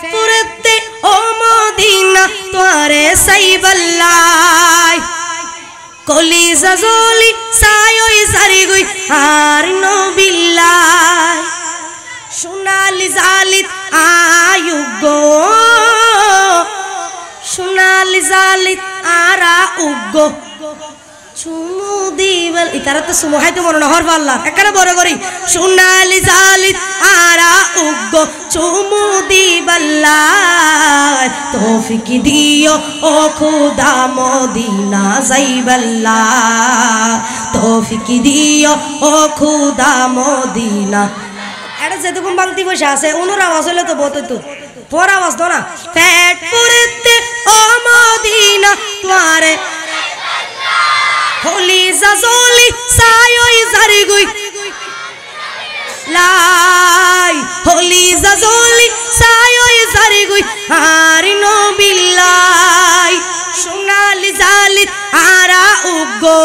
পুরতে ও Medina তোরে সাইবাল্লাই কলিজা জলি সায়ই সারি গুই আর নবিল্লাই সোনালি জালিত আয়ুগো সোনালি জালিত আরা উগো চুমু দিবল ইতারা তো সুমু হাইতে মনে না হর পাল্লা একবারে বড় করি সোনালি জালিত আরা উগো চুমু দিবল্লা তৌফিক দিও ও খুদা মদিনা যাইবাল্লা তৌফিক দিও ও খুদা মদিনা এটা যেরকম বাংতি বসে আছে অনুর আওয়াজ হলে তো বলতো তো তোর আওয়াজ তো না পেট পুরতে ও মদিনা তোরে কলিজা জলি সায়ই সারি গুই লাই কলিজা জলি সায়ই সারি গুই আর নবিল্লাই সোনালি জালিত আরা উগো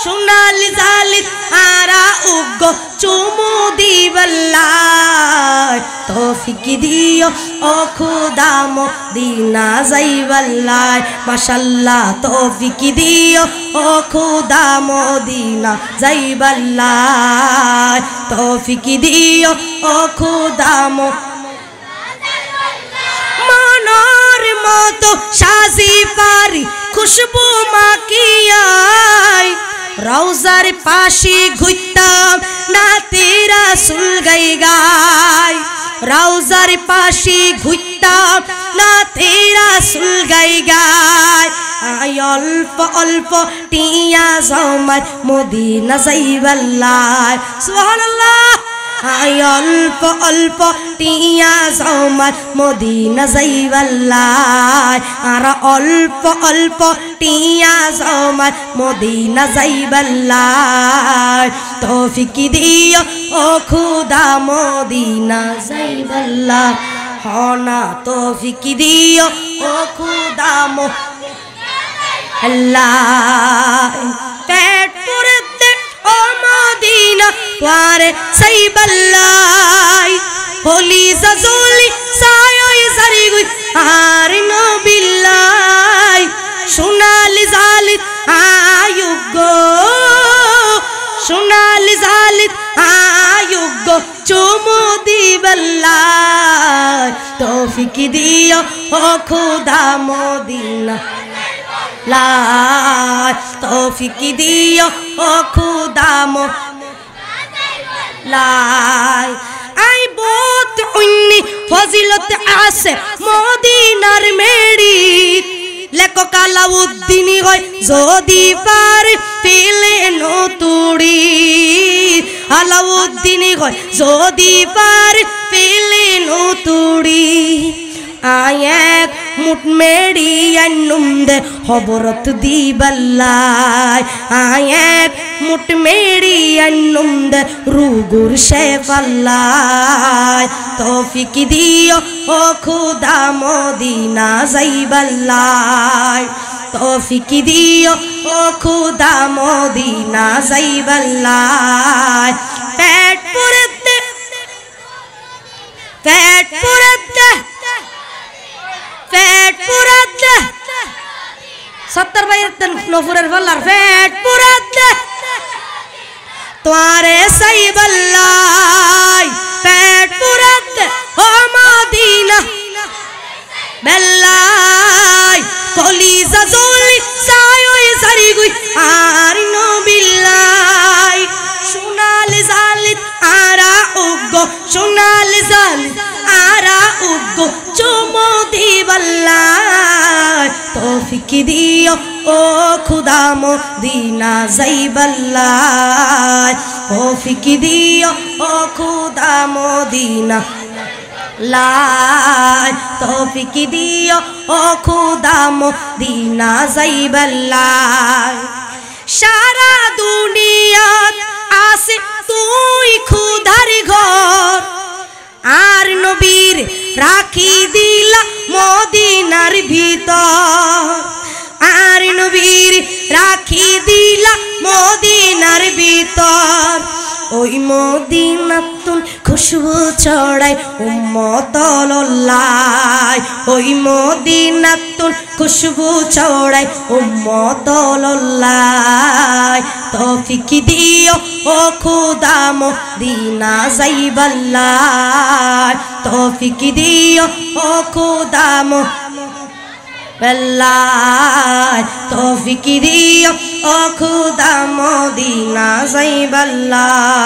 সোনালি জালিত আরা উগো চুমু দিবল্লাই তৌফিক দিও ও খুদা মদিনা যাইবাল্লাই মাশাআল্লাহ তৌফিক দিও ও খুদা মদিনা যাইবাল্লাই তৌফিক দিও ও খুদা মনের মতো সাজি পারি খুশবু মাকিয়াই রওজার পাশে ঘুরতাম না তেরা সুল গাই গাই রওজার পাশে ঘুরতাম না তেরা সুল গাই গাই আই অল্প অল্প টিয়া জমাই মদিনা যাইবাল্লাই সুবহানাল্লাহ আই অল্প অল্প টিয়া জমাই মদিনা যাইবাল্লাই আর অল্প অল্প টিয়া জমাই মদিনা যাইবাল্লাই তৌফিক দিও ও খুদা মদিনা যাইবাল্লাই হনা তৌফিক দিও ও খুদা আল্লাহ পেট পুরতে ও মদিনা তোরে সাইবাল্লাই কলিজা জলি সায়ই সারি গুই আর নবিল্লাই সোনালি জালিত আয়ুগো সোনালি জালিত আয়ুগো চুমু দিবল্লাই তৌফিক দিও ও খুদা মদিনা লাই তৌফিক দিও ও খুদা লাই আই বহুত উন্নি ফজিলত আছে মদিনার মেরি লেখক আলাউদ্দিন হয় যদি পার পেলে নতুড়ি আলাউদ্দিন হয় যদি পার পেলে নতুড়ি আয়েক মুট মেড়ি আনুমদে খবরত দিবল্লাই আয়েক মুট মেড়ি আনুমদে রুগুর শেফাল্লাই তৌফিক দিও ও খুদা মদিনা যাইবাল্লাই তৌফিক দিও ও খুদা মদিনা যাইবাল্লাই পেট পুরতে 70 ভাইয়ের নফুরের পাল্লার পেট পুরাতে তোরে সাইবাল্লাই পেট পুরাতে ও মদিনা বেল্লাই কলিজা জলি সায়ই সারি গুই আর নবিল্লাই সোনালি জালিত আরা উগো সোনালি জালিত আরা উগো চুমু দিবল্লাই তৌফিক দিও ও খুদা মদিনা যাইবাল্লাই তৌফিক দিও ও খুদা মদিনা লাই তৌফিক দিও ও খুদা মদিনা যাইবাল্লাই সারা দুনিয়াত আছে তুই খুদার ঘর আর নবীর রাখি দিলা মদিনার ভিতর আর নবীর রাখি দিলা মদিনার ভিতর ওই মদিনাতুল খুশবু ছড়ায় উম্মতল্লাহ ওই মদিনাতুল খুশবু ছড়ায় উম্মতল্লাহ তৌফিক দিও ও খোদা মদিনা যাইবাল্লাহ তৌফিক দিও ও খোদা বেল্লাহ তৌফিক দিও ও খোদা মদিনা যাইবাল্লাহ